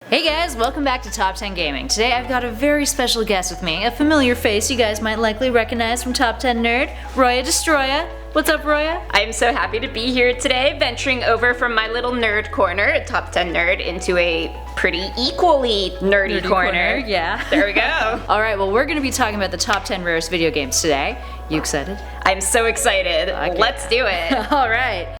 Hey guys, welcome back to Top 10 Gaming. Today I've got a very special guest with me, a familiar face you guys might likely recognize from Top 10 Nerd, Roya Destroya. What's up, Roya? I am so happy to be here today, venturing over from my little nerd corner at Top 10 Nerd into a pretty equally nerdy corner. Yeah. There we go. Alright, well we're going to be talking about the top 10 rarest video games today. You excited? I'm so excited. Okay. Let's do it. Alright.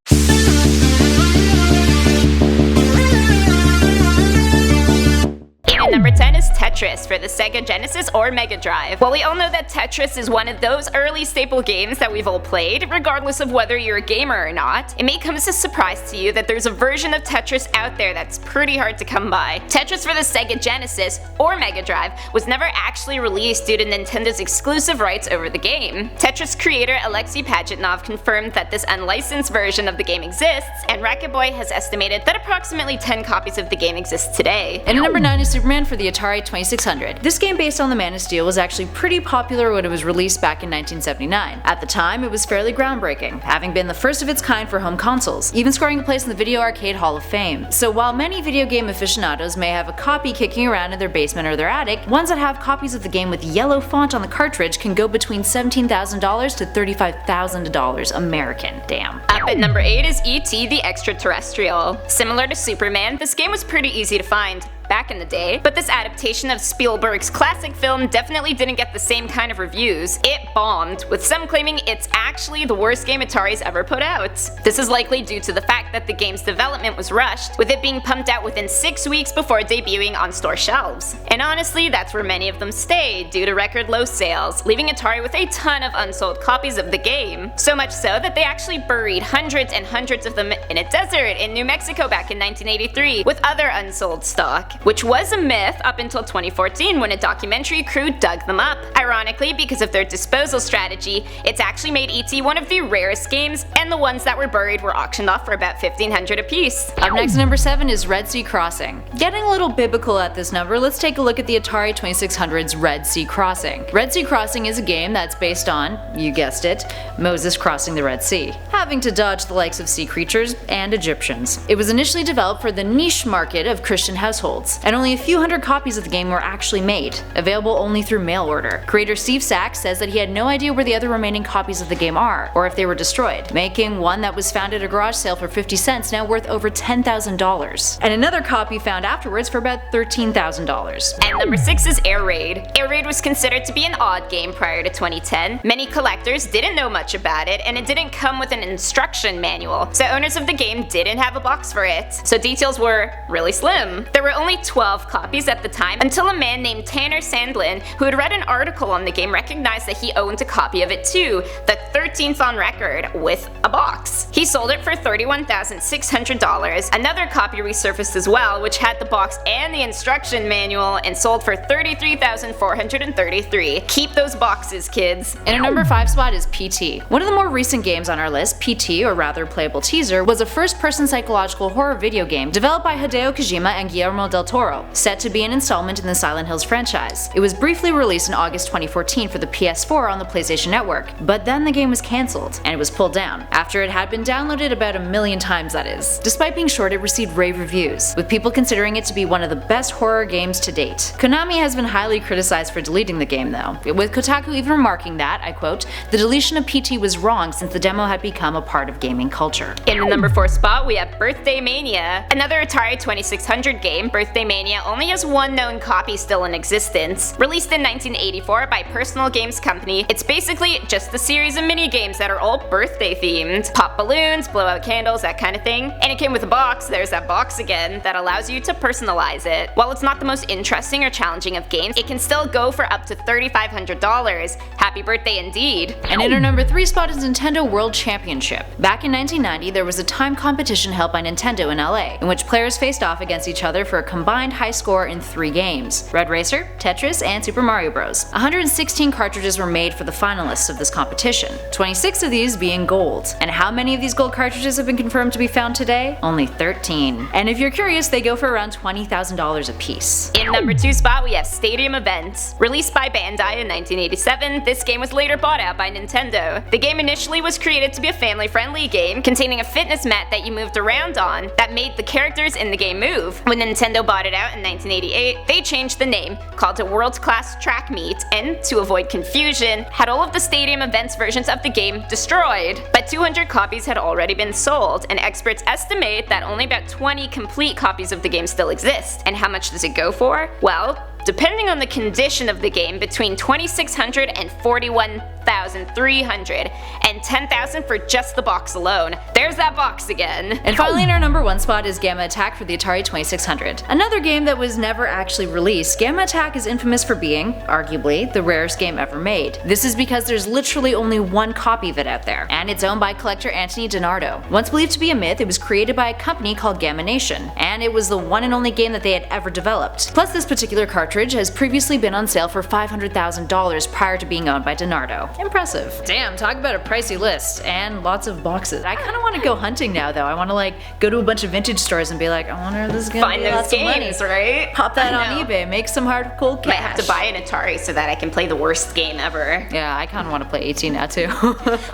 And number 10 is Tetris for the Sega Genesis or Mega Drive. Well, we all know that Tetris is one of those early staple games that we've all played, regardless of whether you're a gamer or not. It may come as a surprise to you that there's a version of Tetris out there that's pretty hard to come by. Tetris for the Sega Genesis or Mega Drive was never actually released due to Nintendo's exclusive rights over the game. Tetris creator Alexei Pajitnov confirmed that this unlicensed version of the game exists, and Racket Boy has estimated that approximately 10 copies of the game exist today. And at number 9 is Superman for the Atari 2600. This game based on the Man of Steel was actually pretty popular when it was released back in 1979. At the time, it was fairly groundbreaking, having been the first of its kind for home consoles, even scoring a place in the Video Arcade Hall of Fame. So while many video game aficionados may have a copy kicking around in their basement or their attic, ones that have copies of the game with yellow font on the cartridge can go between $17,000 to $35,000 American. Damn. Up at number 8 is E.T. the Extraterrestrial. Similar to Superman, this game was pretty easy to find back in the day, but this adaptation of Spielberg's classic film definitely didn't get the same kind of reviews. It bombed, with some claiming it's actually the worst game Atari's ever put out. This is likely due to the fact that the game's development was rushed, with it being pumped out within 6 weeks before debuting on store shelves. And honestly, that's where many of them stayed, due to record low sales, leaving Atari with a ton of unsold copies of the game. So much so that they actually buried hundreds and hundreds of them in a desert in New Mexico back in 1983, with other unsold stock. Which was a myth up until 2014 when a documentary crew dug them up. Ironically, because of their disposal strategy, it's actually made E.T. one of the rarest games, and the ones that were buried were auctioned off for about $1,500 apiece. Up next at number 7 is Red Sea Crossing. Getting a little biblical at this number, let's take a look at the Atari 2600's Red Sea Crossing. Red Sea Crossing is a game that's based on, you guessed it, Moses crossing the Red Sea, having to dodge the likes of sea creatures and Egyptians. It was initially developed for the niche market of Christian households, and only a few hundred copies of the game were actually made, available only through mail order. Creator Steve Sachs says that he had no idea where the other remaining copies of the game are, or if they were destroyed, making one that was found at a garage sale for 50 cents now worth over $10,000, and another copy found afterwards for about $13,000. And number 6 is Air Raid. Air Raid was considered to be an odd game prior to 2010. Many collectors didn't know much about it, and it didn't come with an instruction manual, so owners of the game didn't have a box for it, so details were really slim. There were only 12 copies at the time, until a man named Tanner Sandlin, who had read an article on the game, recognized that he owned a copy of it too, the 13th on record, with a box. He sold it for $31,600. Another copy resurfaced as well, which had the box and the instruction manual, and sold for $33,433. Keep those boxes, kids. And our number 5 spot is PT. One of the more recent games on our list, PT, or rather Playable Teaser, was a first-person psychological horror video game developed by Hideo Kojima and Guillermo del Toro, set to be an installment in the Silent Hills franchise. It was briefly released in August 2014 for the PS4 on the PlayStation Network, but then the game was cancelled, and it was pulled down, after it had been downloaded about 1 million times, that is. Despite being short, it received rave reviews, with people considering it to be one of the best horror games to date. Konami has been highly criticized for deleting the game though, with Kotaku even remarking that, I quote, "The deletion of PT was wrong since the demo had become a part of gaming culture." In the number 4 spot, we have Birthday Mania. Another Atari 2600 game, Birthday Mania only has one known copy still in existence. Released in 1984 by Personal Games Company, it's basically just a series of mini games that are all birthday themed. Pop balloons, blow out candles, that kind of thing. And it came with a box, there's that box again, that allows you to personalize it. While it's not the most interesting or challenging of games, it can still go for up to $3,500. Happy birthday indeed. And in our number 3 spot is Nintendo World Championship. Back in 1990, there was a time competition held by Nintendo in LA, in which players faced off against each other for a combined high score in 3 games: Red Racer, Tetris, and Super Mario Bros. 116 cartridges were made for the finalists of this competition, 26 of these being gold. And how many of these gold cartridges have been confirmed to be found today? Only 13. And if you're curious, they go for around $20,000 a piece. In number 2 spot, we have Stadium Events. Released by Bandai in 1987, this game was later bought out by Nintendo. The game initially was created to be a family-friendly game containing a fitness mat that you moved around on that made the characters in the game move. When Nintendo bought it out in 1988, they changed the name, called it World Class Track Meet, and to avoid confusion, had all of the stadium events versions of the game destroyed. But 200 copies had already been sold, and experts estimate that only about 20 complete copies of the game still exist. And how much does it go for? Well, depending on the condition of the game, between $2,600 and $41,300, and $10,000 for just the box alone. There's that box again. And finally, in our number 1 spot is Gamma Attack for the Atari 2600. Another game that was never actually released, Gamma Attack is infamous for being, arguably, the rarest game ever made. This is because there's literally only one copy of it out there, and it's owned by collector Anthony DiNardo. Once believed to be a myth, it was created by a company called Gamma Nation, and it was the one and only game that they had ever developed. Plus, this particular cartridge has previously been on sale for $500,000 prior to being owned by DiNardo. Impressive. Damn, talk about a pricey list, and lots of boxes. I kinda wanna go hunting now though. I wanna go to a bunch of vintage stores and be like, I wonder if this is gonna Find be those lots of money. games, right? Pop that I on know. eBay, make some hard cold cash. Might have to buy an Atari so that I can play the worst game ever. Yeah, I kinda wanna play 18 now too.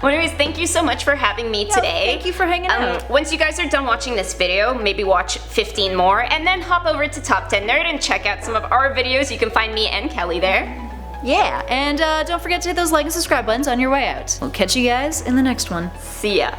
Well, anyways, thank you so much for having me today. Thank you for hanging out. Once you guys are done watching this video, maybe watch 15 more, and then hop over to Top 10 Nerd and check out some of our videos. You can find me and Kelly there. Yeah, and don't forget to hit those like and subscribe buttons on your way out. We'll catch you guys in the next one. See ya.